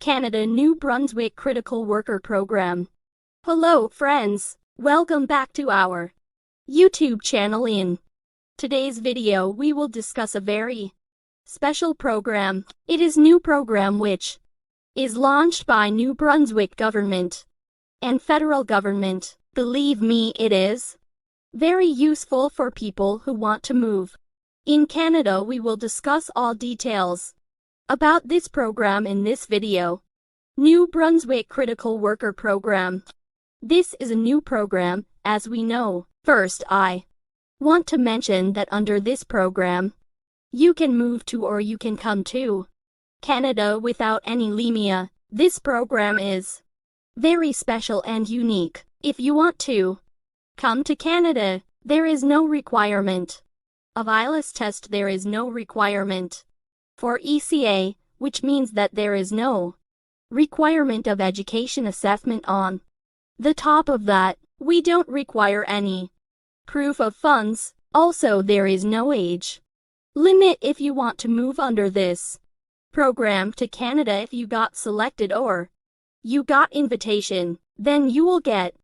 Canada New Brunswick Critical Worker Program. Hello friends, welcome back to our YouTube channel. In today's video we will discuss a very special program. It is new program which is launched by New Brunswick government and federal government. Believe me, it is very useful for people who want to move in Canada. We will discuss all details about this program in this video. New Brunswick Critical Worker Program. This is a new program, as we know. First, I want to mention that under this program, you can move to or you can come to Canada without any LMIA. This program is very special and unique. If you want to come to Canada, there is no requirement of IELTS test. There is no requirement for ECA, which means that there is no requirement of education assessment. On the top of that, we don't require any proof of funds. Also, there is no age limit if you want to move under this program to Canada. If you got selected or you got invitation, then you will get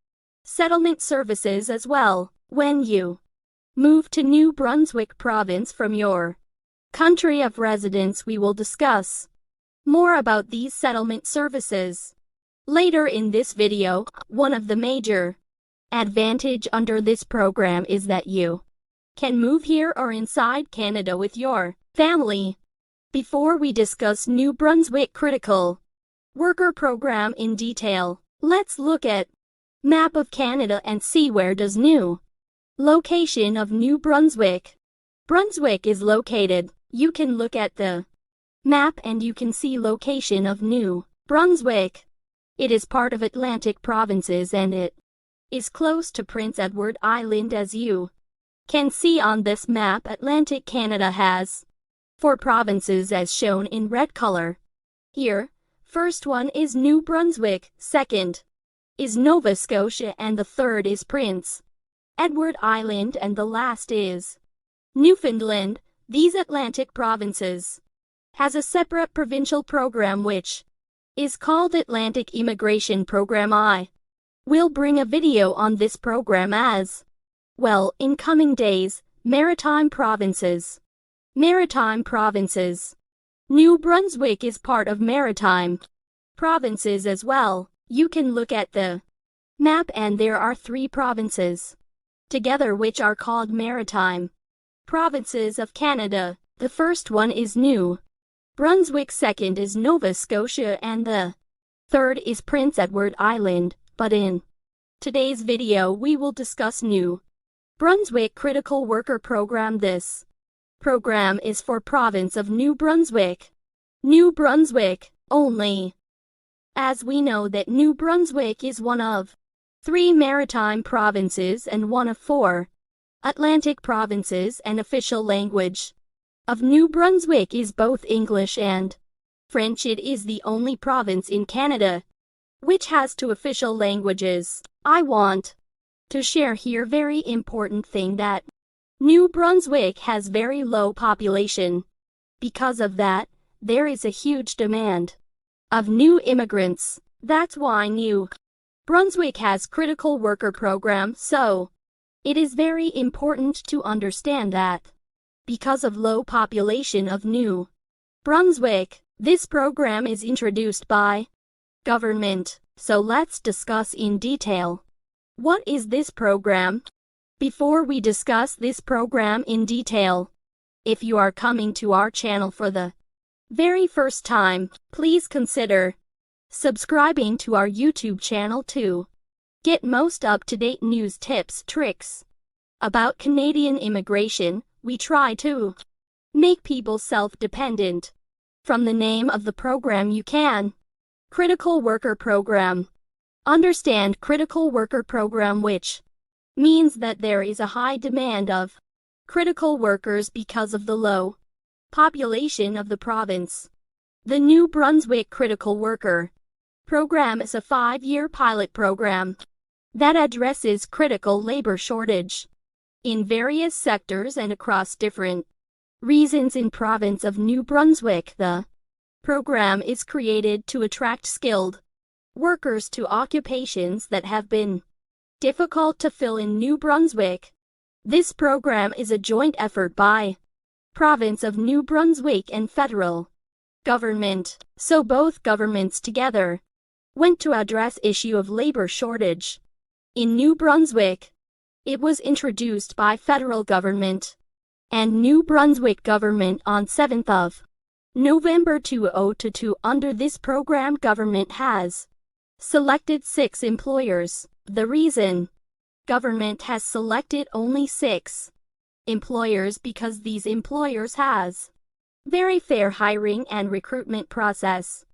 settlement services as well when you move to New Brunswick province from your country of residence. We will discuss more about these settlement services later in this video. One of the major advantage under this program is that you can move here or inside Canada with your family. Before we discuss New Brunswick Critical Worker Program in detail, let's look at map of Canada and see where does new location of New Brunswick. Brunswick is located. You can look at the map and you can see location of New Brunswick. It is part of Atlantic provinces and it is close to Prince Edward Island. As you can see on this map, Atlantic Canada has 4 provinces as shown in red color here. First one is New Brunswick, second is Nova Scotia, and the third is Prince Edward Island, and the last is Newfoundland. These Atlantic provinces has a separate provincial program which is called Atlantic Immigration Program. I will bring a video on this program as well in coming days. Maritime provinces. Maritime provinces. New Brunswick is part of maritime provinces as well. You can look at the map and there are 3 provinces together which are called maritime provinces of Canada. The first one is New Brunswick, second is Nova Scotia, and the third is Prince Edward Island. But in today's video we will discuss New Brunswick Critical Worker Program. This program is for province of New Brunswick. New Brunswick only. As we know that New Brunswick is one of 3 maritime provinces and one of 4 Atlantic provinces, and official language of New Brunswick is both English and French. It is the only province in Canada which has 2 official languages. I want to share here very important thing that New Brunswick has very low population. Because of that, there is a huge demand of new immigrants. That's why New Brunswick has critical worker program. So it is very important to understand that because of low population of New Brunswick, this program is introduced by government. So let's discuss in detail what is this program. Before we discuss this program in detail, if you are coming to our channel for the very first time, please consider subscribing to our YouTube channel to get most up-to-date news, tips, tricks about Canadian immigration. We try to make people self-dependent. From the name of the program you can. Critical Worker Program. Understand Critical Worker Program, which means that there is a high demand of critical workers because of the low population of the province. The New Brunswick Critical Worker Program is a 5-year pilot program that addresses critical labor shortage in various sectors and across different reasons in province of New Brunswick. The program is created to attract skilled workers to occupations that have been difficult to fill in New Brunswick. This program is a joint effort by Province of New Brunswick and federal government, so both governments together went to address issue of labor shortage in New Brunswick. It was introduced by federal government and New Brunswick government on 7th of November 2022. Under this program, government has selected 6 employers. The reason government has selected only 6 employers because these employers has very fair hiring and recruitment process.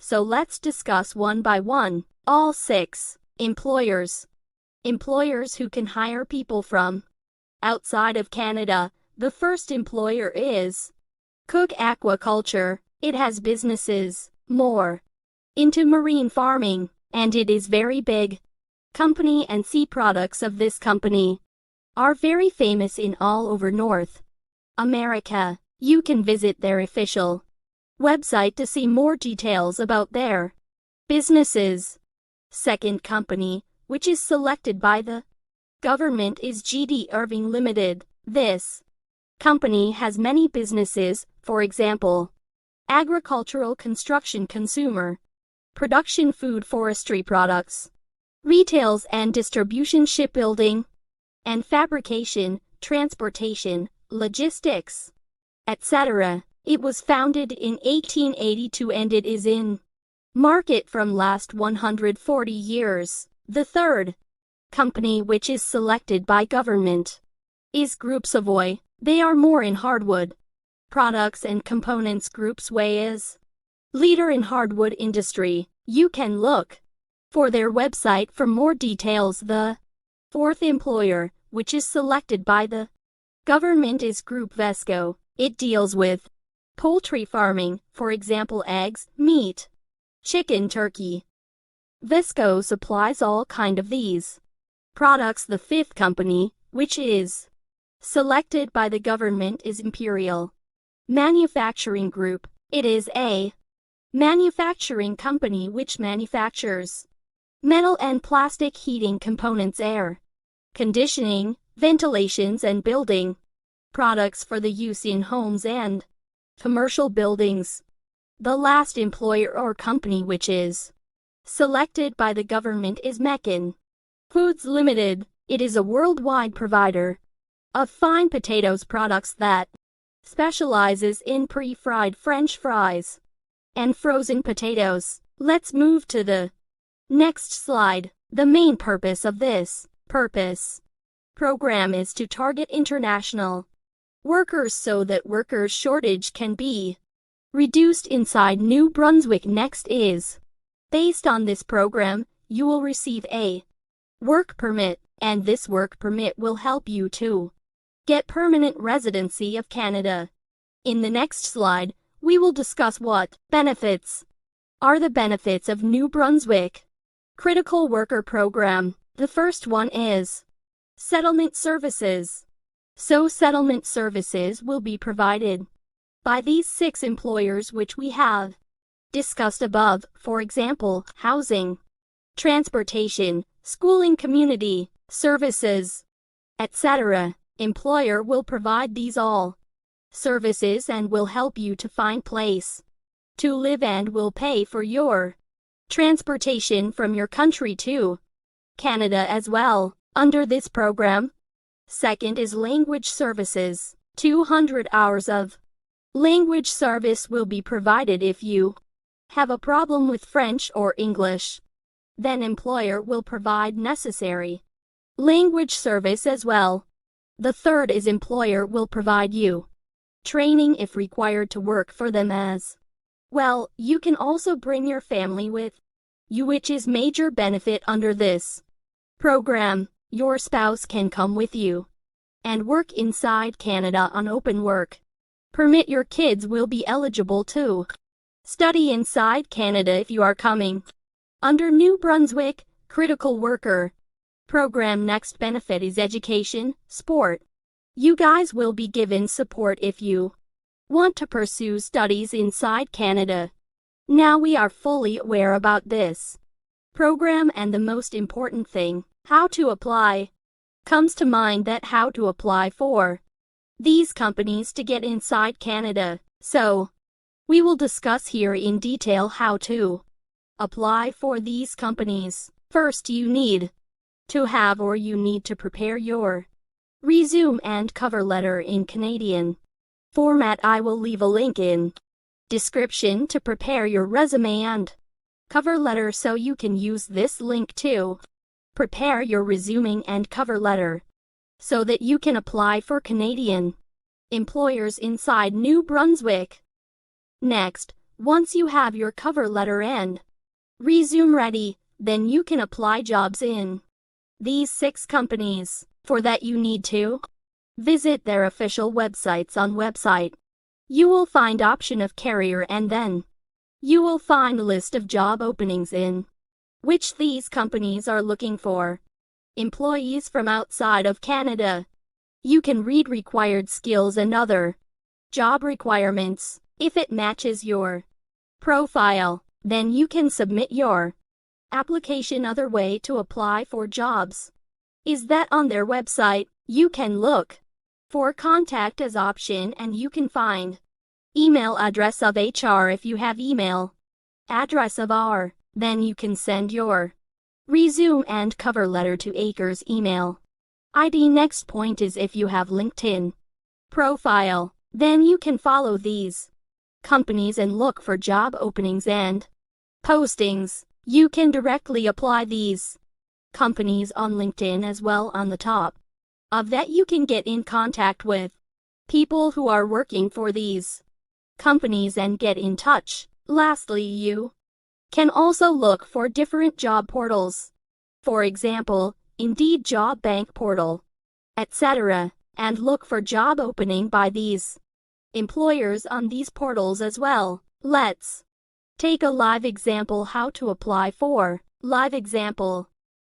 So let's discuss one by one. All 6 employers who can hire people from outside of Canada. The first employer is Cook Aquaculture. It has businesses more into marine farming, and it is very big company, and sea products of this company are very famous in all over North America. You can visit their official website to see more details about their businesses. Second company, which is selected by the government, is GD Irving Limited. This company has many businesses, for example, agricultural, construction, consumer production, food, forestry products, retails and distribution, shipbuilding and fabrication, transportation, logistics, etc. It was founded in 1882 and it is in market from last 140 years. The third company, which is selected by government, is Group Savoy. They are more in hardwood products and components. Group Savoy is leader in hardwood industry. You can look for their website for more details. The fourth employer, which is selected by the government, is Group Vesco. It deals with poultry farming, for example, eggs, meat, chicken, turkey. Vesco supplies all kind of these products. The fifth company, which is selected by the government, is Imperial Manufacturing Group. It is a manufacturing company which manufactures metal and plastic heating components, air conditioning, ventilations and building products for the use in homes and commercial buildings. The last employer or company which is selected by the government is Meccan Foods Limited. It is a worldwide provider of fine potatoes products that specializes in pre-fried French fries and frozen potatoes. Let's move to the next slide. The main purpose of this program is to target international workers so that workers shortage can be reduced inside New Brunswick. Next is, based on this program, you will receive a work permit, and this work permit will help you to get permanent residency of Canada. In the next slide, we will discuss what benefits are the benefits of New Brunswick Critical Worker Program. The first one is settlement services. So settlement services will be provided by these 6 employers which we have discussed above, for example, housing, transportation, schooling, community services, etc. Employer will provide these all services and will help you to find place to live and will pay for your transportation from your country to Canada as well. Under this program, second is language services. 200 hours of language service will be provided if you have a problem with French or English. Then employer will provide necessary language service as well. The third is employer will provide you training if required to work for them as well. You can also bring your family with you, which is major benefit under this program. Your spouse can come with you and work inside Canada on open work permit. Your kids will be eligible to study inside Canada if you are coming under New Brunswick Critical Worker Program. Next benefit is education, sport. You guys will be given support if you want to pursue studies inside Canada. Now we are fully aware about this program, and the most important thing, how to apply, comes to mind, that how to apply for these companies to get inside Canada. So, we will discuss here in detail how to apply for these companies. First, you need to prepare your resume and cover letter in Canadian format. I will leave a link in description to prepare your resume and cover letter, so you can use this link to prepare your resume and cover letter so that you can apply for Canadian employers inside New Brunswick. Next, once you have your cover letter and resume ready, then you can apply jobs in these 6 companies. For that, you need to visit their official websites. On website, you will find option of career, and then you will find a list of job openings in which these companies are looking for employees from outside of Canada. You can read required skills and other job requirements. If it matches your profile, then you can submit your application. Other way to apply for jobs is that on their website, you can look for contact as option, and you can find email address of HR. If you have email address of R, then you can send your resume and cover letter to Acre's email ID. Next point is, if you have LinkedIn profile, then you can follow these companies and look for job openings and postings. You can directly apply these companies on LinkedIn as well. On the top of that, you can get in contact with people who are working for these companies and get in touch. Lastly, you can also look for different job portals, for example, Indeed, Job Bank portal, etc., and look for job opening by these employers on these portals as well. Let's take a live example how to apply for live example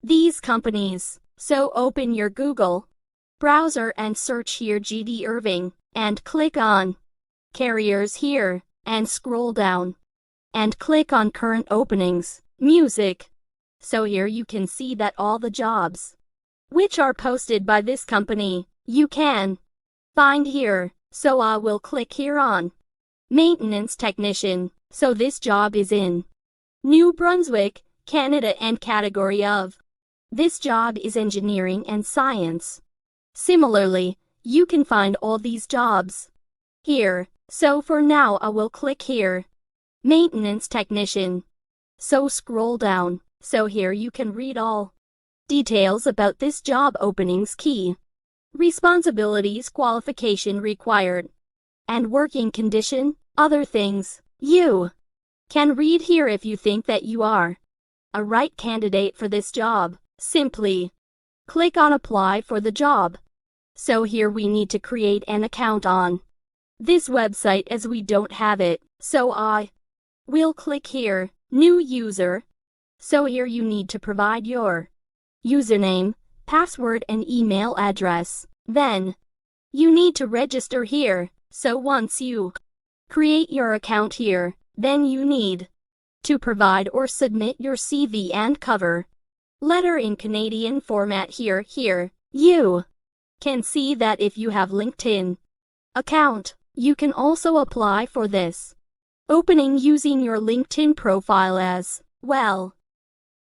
these companies. So open your Google browser and search here GD Irving and click on Careers here and scroll down and click on Current Openings, Music. So here you can see that all the jobs which are posted by this company you can find here. So I will click here on Maintenance Technician. So this job is in New Brunswick, Canada, and category of this job is Engineering and Science. Similarly, you can find all these jobs here. So for now I will click here, Maintenance Technician. So scroll down. So here you can read all details about this job openings, key responsibilities, qualification required, and working condition. Other things you can read here. If you think that you are a right candidate for this job, simply click on Apply for the job. So here we need to create an account on this website as we don't have it. So I will click here, New User. So here you need to provide your username, password, and email address. Then you need to register here. So once you create your account here, then you need to provide or submit your CV and cover letter in Canadian format here. Here you can see that if you have LinkedIn account, you can also apply for this opening using your LinkedIn profile as well.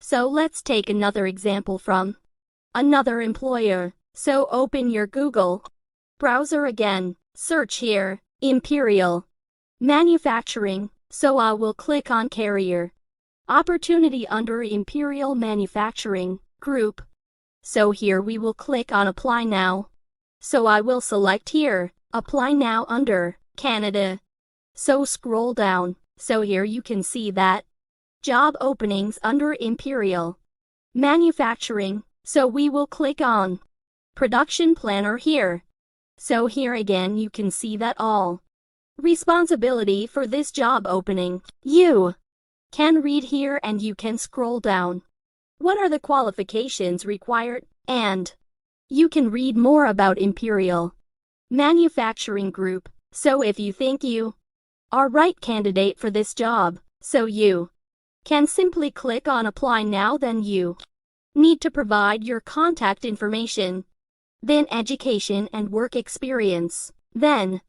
So let's take another example from another employer. So open your Google browser again, search here, Imperial Manufacturing. So I will click on Career Opportunity under Imperial Manufacturing Group. So here we will click on Apply Now. So I will select here, Apply Now under Canada. So scroll down. So here you can see that job openings under Imperial Manufacturing. So we will click on Production Planner here. So here again you can see that all responsibility for this job opening you can read here, and you can scroll down. What are the qualifications required? And you can read more about Imperial Manufacturing Group. So if you think you are right candidate for this job, So you can simply click on apply now. Then you need to provide your contact information, then education and work experience. Then,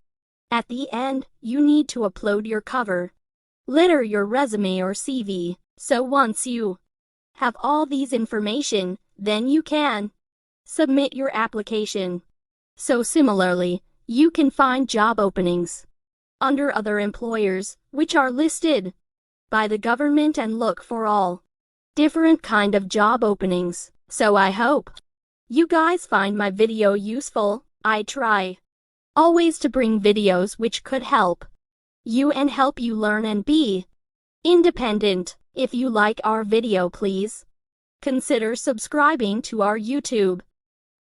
at the end, you need to upload your cover letter, your resume or CV. So once you have all these information, then you can submit your application. So similarly, you can find job openings under other employers, which are listed by the government, and look for all different kind of job openings. So I hope you guys find my video useful. I try always to bring videos which could help you and help you learn and be independent. If you like our video, please consider subscribing to our YouTube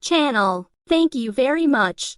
channel. Thank you very much.